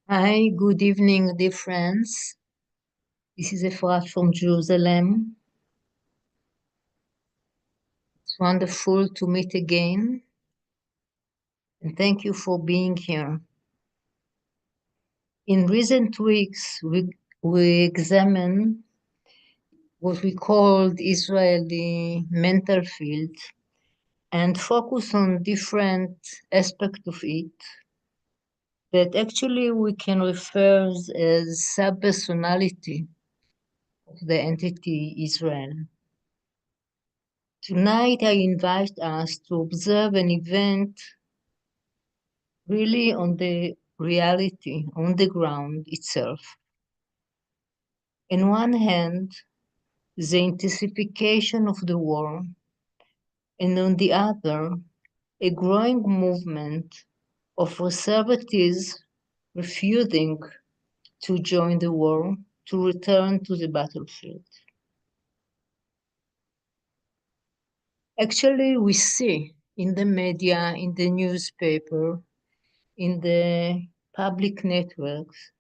Hi, good evening, dear friends. This is Efrat from Jerusalem. It's wonderful to meet again, and thank you for being here. In recent weeks, we examined what we called Israeli mental field and focus on different aspects of it that actually we can refer as sub-personality of the entity Israel. Tonight, I invite us to observe an event really on the reality, on the ground itself. On one hand, the intensification of the war, and on the other, a growing movement of conservatives refusing to join the war, to return to the battlefield. Actually, we see in the media, in the newspaper, in the public networks,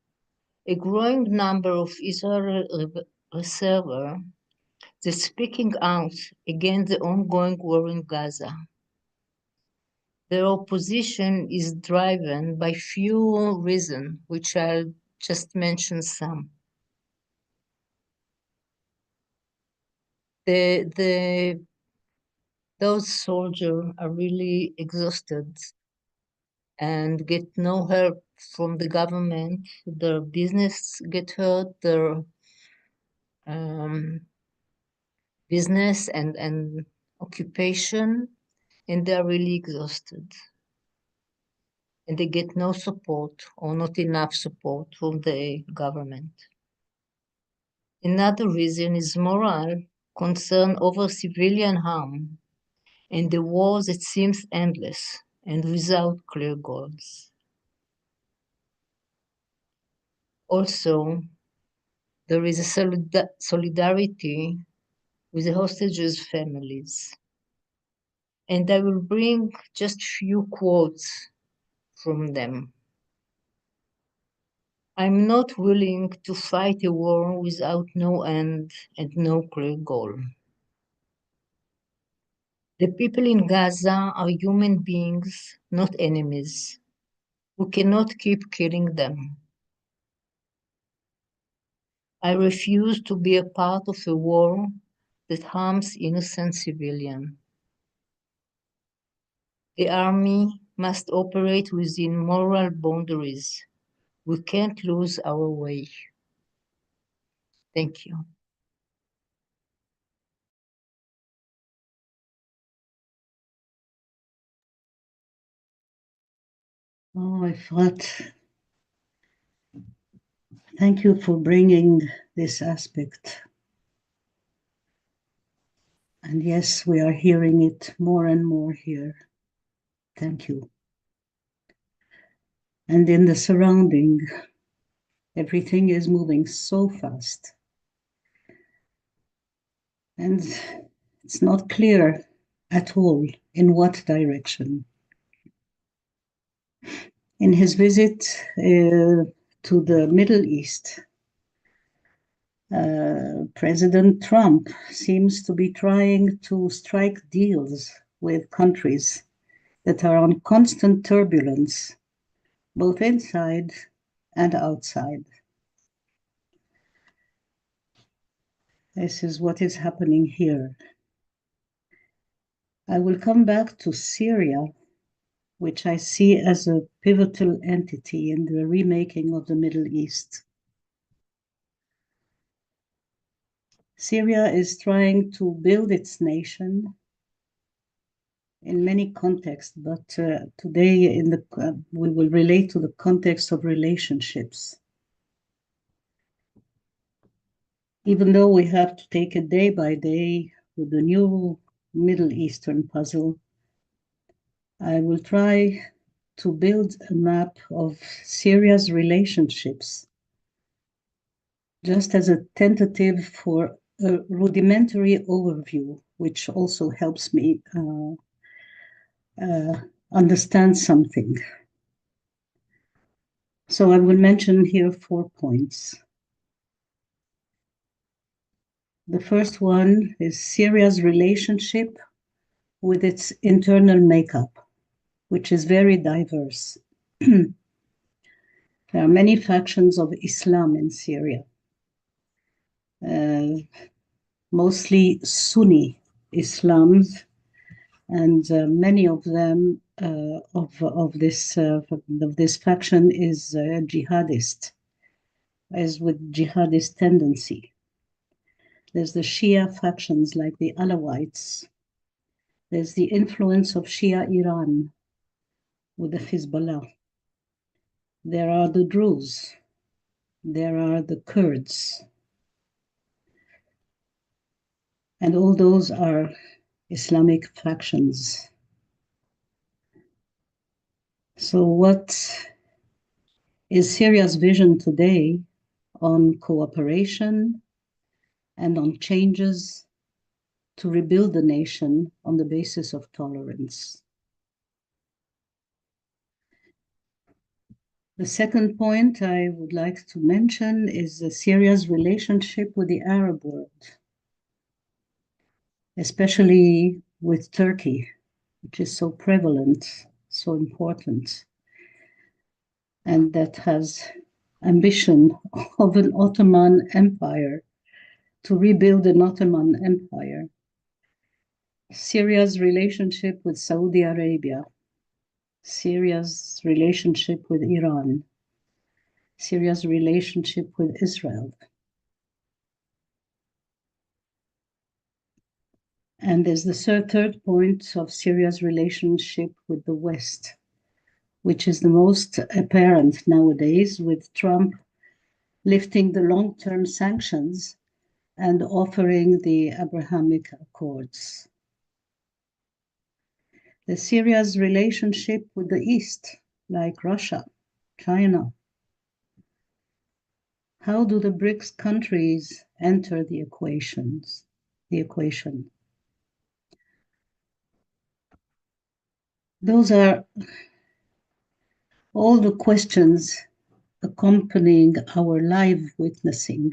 a growing number of Israeli reservists that speaking out against the ongoing war in Gaza. Their opposition is driven by few reasons, which I'll just mention some. Those soldiers are really exhausted and get no help from the government. Their business get hurt, their business and occupation, and they are really exhausted. And they get no support or not enough support from the government. Another reason is moral concern over civilian harm and the war that seems endless and without clear goals. Also, there is a solidarity with the hostages' families. And I will bring just few quotes from them. I'm not willing to fight a war without no end and no clear goal. The people in Gaza are human beings, not enemies. We cannot keep killing them. I refuse to be a part of a war that harms innocent civilians. The army must operate within moral boundaries. We can't lose our way. Thank you. Oh, Efrat, thank you for bringing this aspect. And yes, we are hearing it more and more here. Thank you. And in the surrounding, everything is moving so fast. And it's not clear at all in what direction. In his visit to the Middle East, President Trump seems to be trying to strike deals with countries that are on constant turbulence, both inside and outside. This is what is happening here. I will come back to Syria, which I see as a pivotal entity in the remaking of the Middle East. Syria is trying to build its nation in many contexts, but today we will relate to the context of relationships. Even though we have to take it day by day with the new Middle Eastern puzzle, I will try to build a map of Syria's relationships, just as a tentative for a rudimentary overview, which also helps me understand something. So I will mention here 4 points. The first one is Syria's relationship with its internal makeup, which is very diverse. There are many factions of Islam in Syria, mostly Sunni Islams, and many of them of this faction is jihadist, as with jihadist tendency. There's the Shia factions like the Alawites. There's the influence of Shia Iran with the Hezbollah. There are the Druze. There are the Kurds. And all those are Islamic factions. So what is Syria's vision today on cooperation and on changes to rebuild the nation on the basis of tolerance? The second point I would like to mention is Syria's relationship with the Arab world, especially with Turkey, which is so prevalent, so important, and that has ambition of an Ottoman Empire, to rebuild an Ottoman Empire. Syria's relationship with Saudi Arabia, Syria's relationship with Iran, Syria's relationship with Israel. And there's the third point of Syria's relationship with the West, which is the most apparent nowadays, with Trump lifting the long-term sanctions and offering the Abrahamic Accords. The Syria's relationship with the East, like Russia, China. How do the BRICS countries enter the equation? Those are all the questions accompanying our live witnessing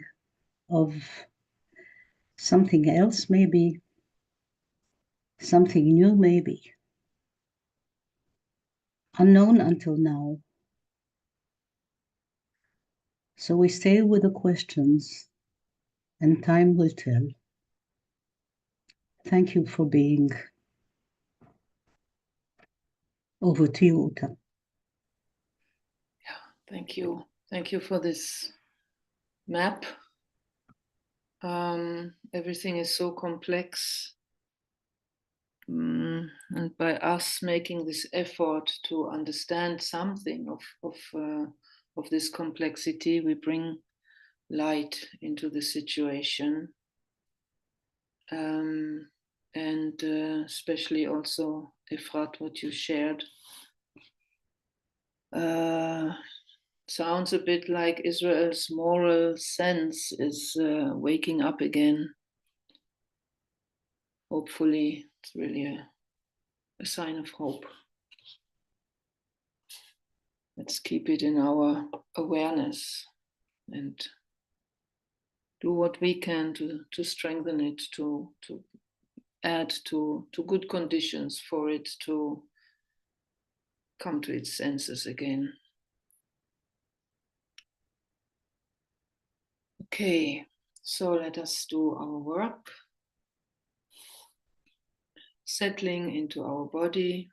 of something else, maybe something new, maybe unknown until now. So we stay with the questions, and time will tell. Thank you for being. Over to you, Uta. Yeah, thank you. Thank you for this map. Everything is so complex. And by us making this effort to understand something of this complexity, we bring light into the situation. And especially also, Efrat, what you shared. Sounds a bit like Israel's moral sense is waking up again. Hopefully, it's really a sign of hope. Let's keep it in our awareness and do what we can to strengthen it, to add to good conditions for it to come to its senses again. Okay, so let us do our work. Settling into our body.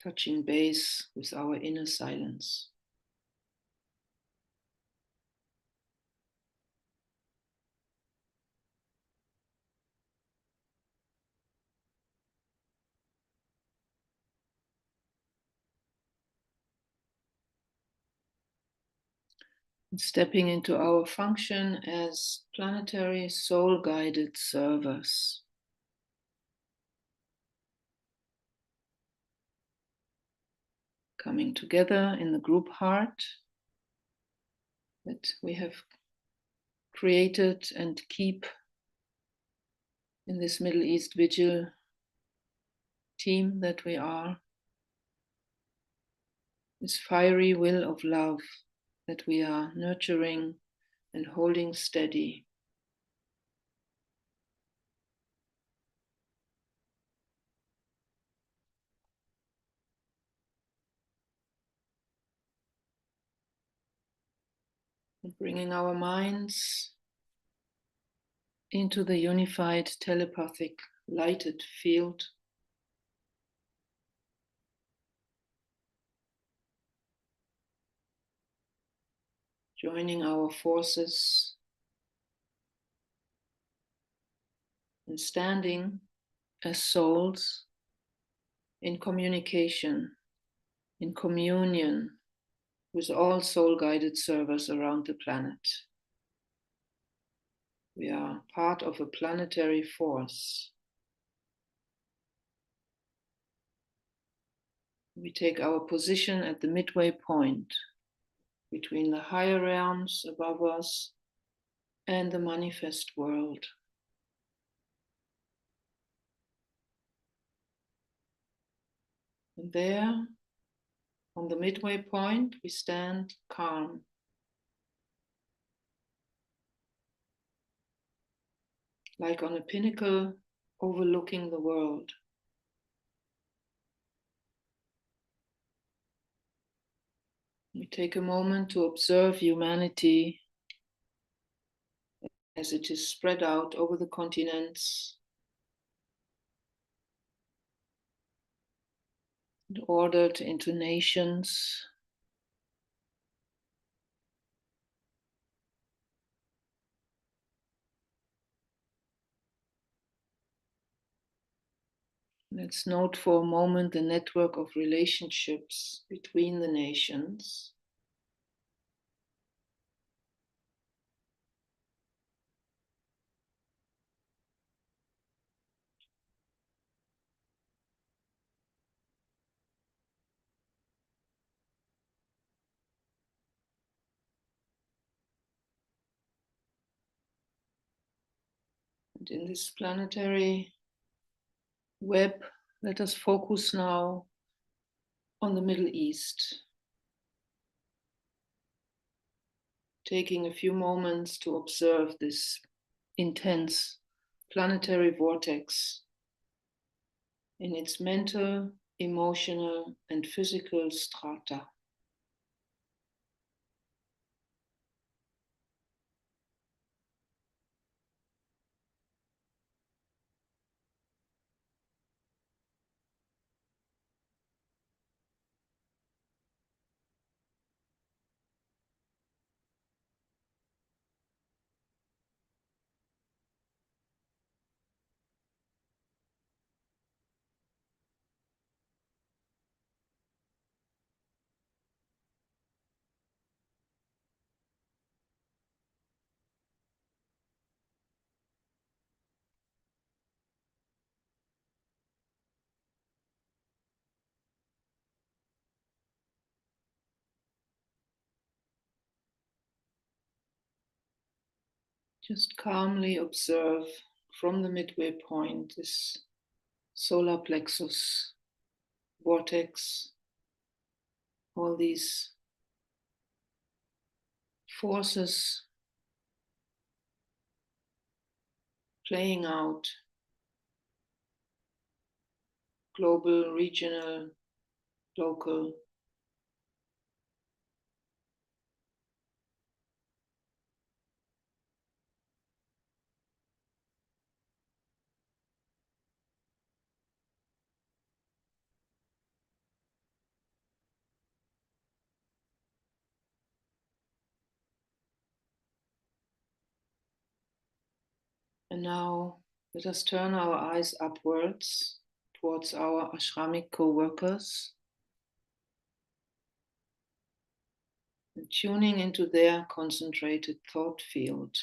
Touching base with our inner silence. Stepping into our function as planetary soul-guided servers. Coming together in the group heart that we have created and keep in this Middle East Vigil team that we are, this fiery will of love that we are nurturing and holding steady. And bringing our minds into the unified telepathic lighted field, joining our forces and standing as souls in communication, in communion with all soul guided servers around the planet. We are part of a planetary force. We take our position at the midway point between the higher realms above us and the manifest world. And there, on the midway point, we stand calm, like on a pinnacle overlooking the world. We take a moment to observe humanity as it is spread out over the continents and ordered into nations. Let's note for a moment the network of relationships between the nations. And in this planetary web, let us focus now on the Middle East, taking a few moments to observe this intense planetary vortex in its mental, emotional, and physical strata. Just calmly observe from the midway point this solar plexus vortex, all these forces playing out, global, regional, local. And now let us turn our eyes upwards towards our ashramic co-workers and tuning into their concentrated thought field.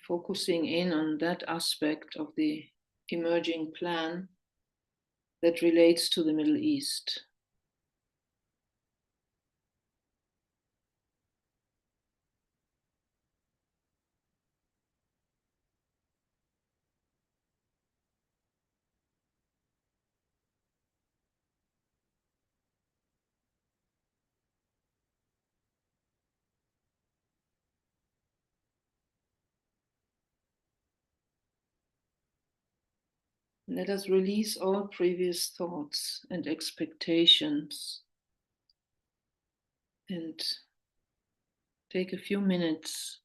Focusing in on that aspect of the emerging plan that relates to the Middle East. Let us release all previous thoughts and expectations and take a few minutes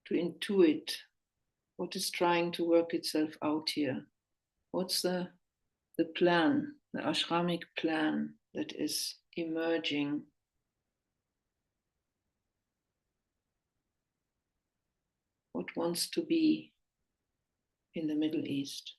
to intuit what is trying to work itself out here. What's the plan, the ashramic plan that is emerging? What wants to be in the Middle East?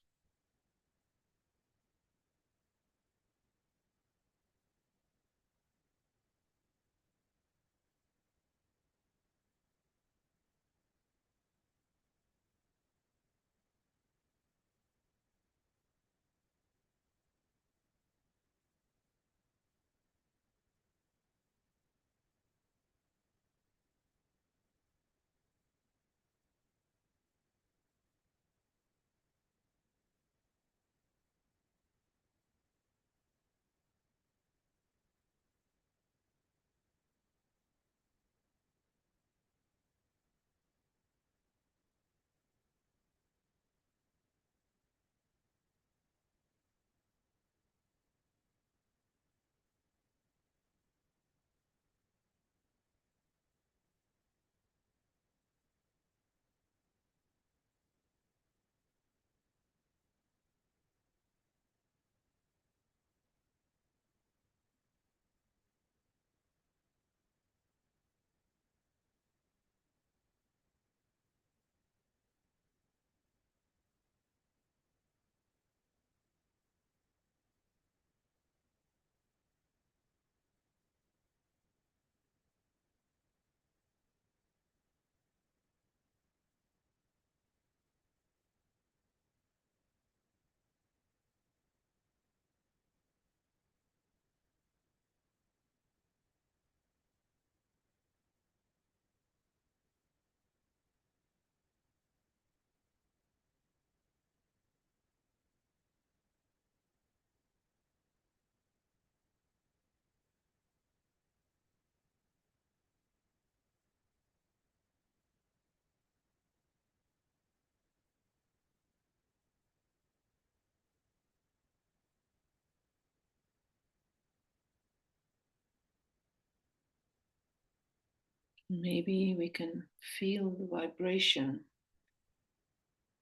Maybe we can feel the vibration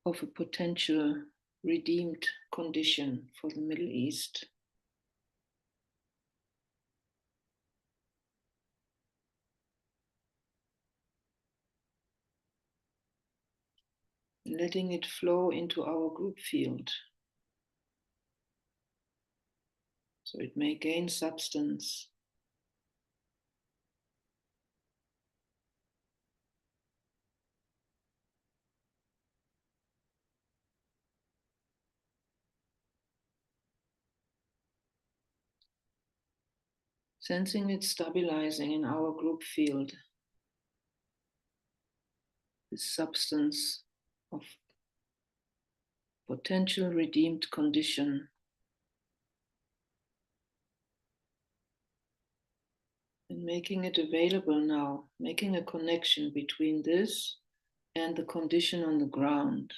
of a potential redeemed condition for the Middle East. Letting it flow into our group field so it may gain substance. Sensing it stabilizing in our group field, this substance of potential redeemed condition, and making it available now, making a connection between this and the condition on the ground,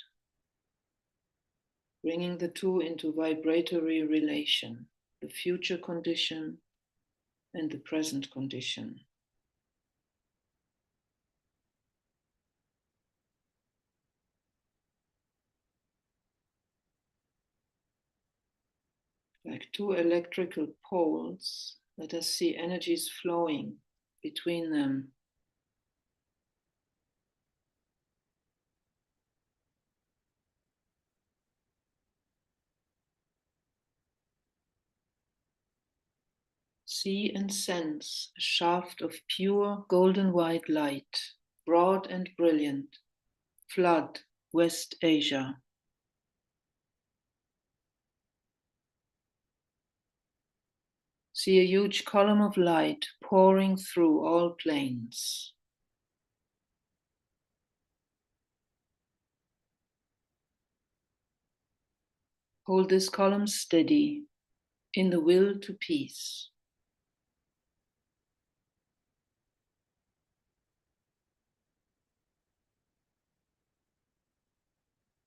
bringing the two into vibratory relation, the future condition and the present condition. Like two electrical poles, let us see energies flowing between them. See and sense a shaft of pure golden white light, broad and brilliant, flood West Asia. See a huge column of light pouring through all planes. Hold this column steady in the will to peace.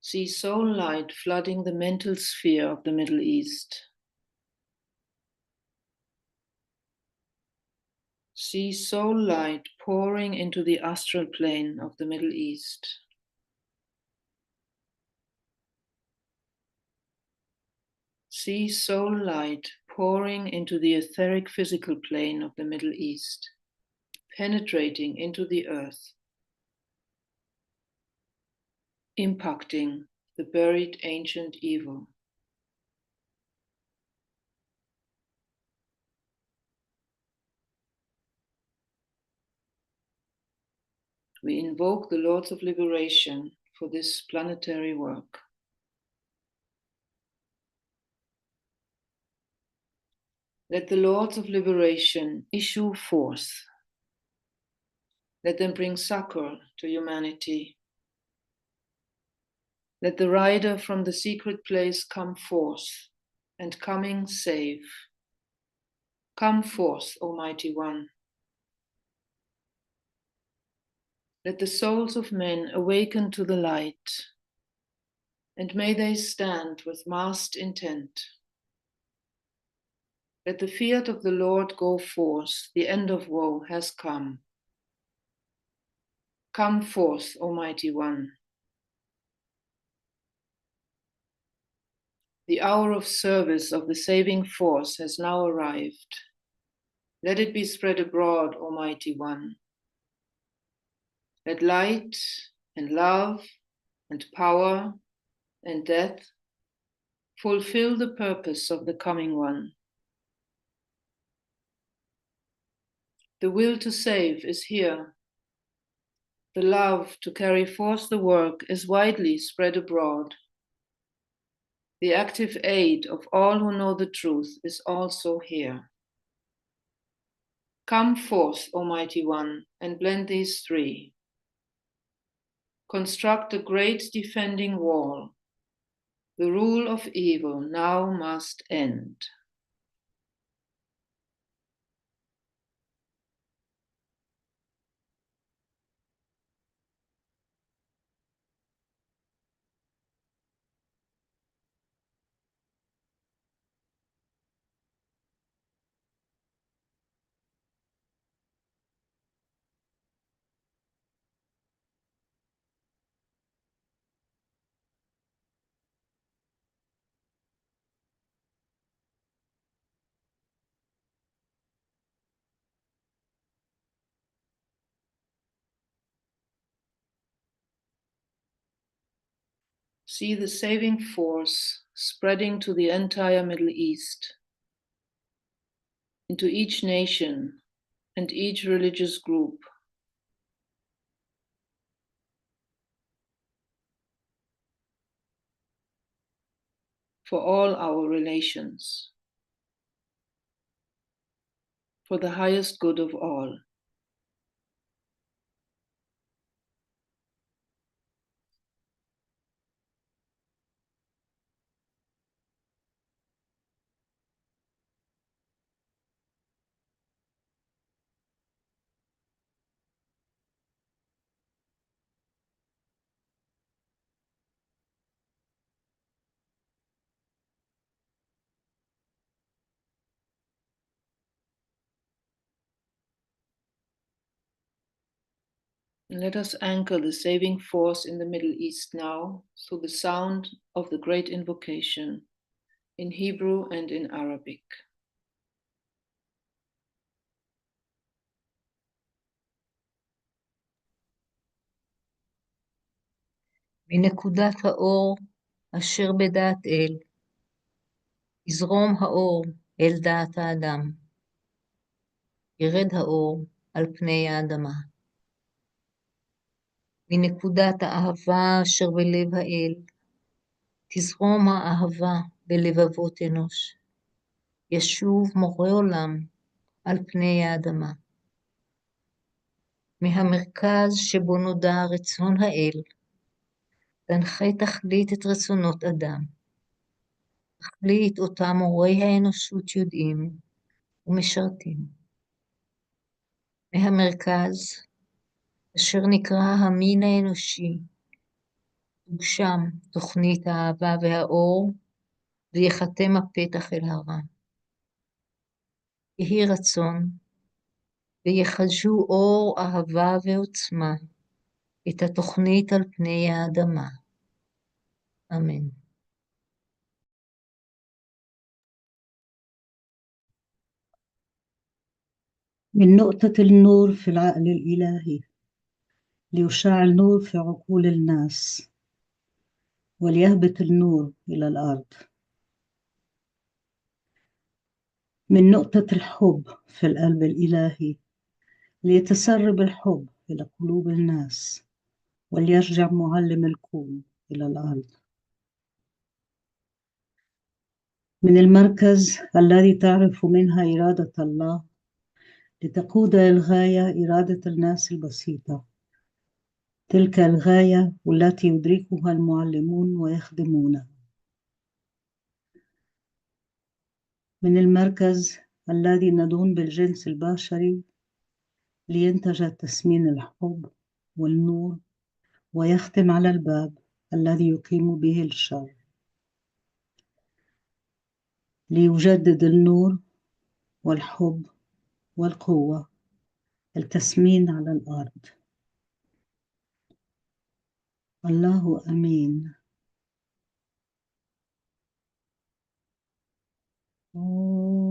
See soul light flooding the mental sphere of the Middle East. See soul light pouring into the astral plane of the Middle East. See soul light pouring into the etheric physical plane of the Middle East, penetrating into the earth, impacting the buried ancient evil. We invoke the Lords of Liberation for this planetary work. Let the Lords of Liberation issue forth. Let them bring succor to humanity. Let the rider from the secret place come forth, and coming save. Come forth, Almighty One. Let the souls of men awaken to the light, and may they stand with massed intent. Let the fiat of the Lord go forth, the end of woe has come. Come forth, Almighty One. The hour of service of the saving force has now arrived. Let it be spread abroad, Almighty One. Let light and love and power and death fulfill the purpose of the coming one. The will to save is here. The love to carry forth the work is widely spread abroad. The active aid of all who know the truth is also here. Come forth, Almighty One, and blend these three. Construct a great defending wall. The rule of evil now must end. See the saving force spreading to the entire Middle East, into each nation and each religious group. For all our relations, for the highest good of all. And let us anchor the saving force in the Middle East now through the sound of the great invocation in Hebrew and in Arabic. מנקודת האור אשר בדעת אל, יזרום האור אל דעת האדם, ירד האור על פני האדמה. מנקודת האהבה אשר בלב האל, תזרום האהבה בלבבות אנוש, ישוב מורה עולם על פני האדמה. מהמרכז שבו נודע רצון האל, תנחה תכלית את רצונות אדם, תכלית אותם מורי האנושות יודעים ומשרתים. מהמרכז, אשר נקרא המין האנושי, תוגשם תוכנית האהבה והאור, ויחתם הפתח אל הרע. יהי רצון, ויחדשו אור, אהבה ועוצמה, את התוכנית על פני האדמה. אמן. من نقطة النور في العقل الإلهي ليشع النور في عقول الناس وليهبط النور إلى الأرض. من نقطة الحب في القلب الإلهي ليتسرب الحب إلى قلوب الناس وليرجع معلم الكون إلى الأرض. من المركز الذي تعرف منها إرادة الله لتقود الغاية إرادة الناس البسيطة، تلك الغاية والتي يدركها المعلمون ويخدمونها. من المركز الذي ندون بالجنس البشري لينتج تسمين الحب والنور ويختم على الباب الذي يقيم به الشر، ليجدد النور والحب والقوة التسمين على الأرض. الله أمين. Oh.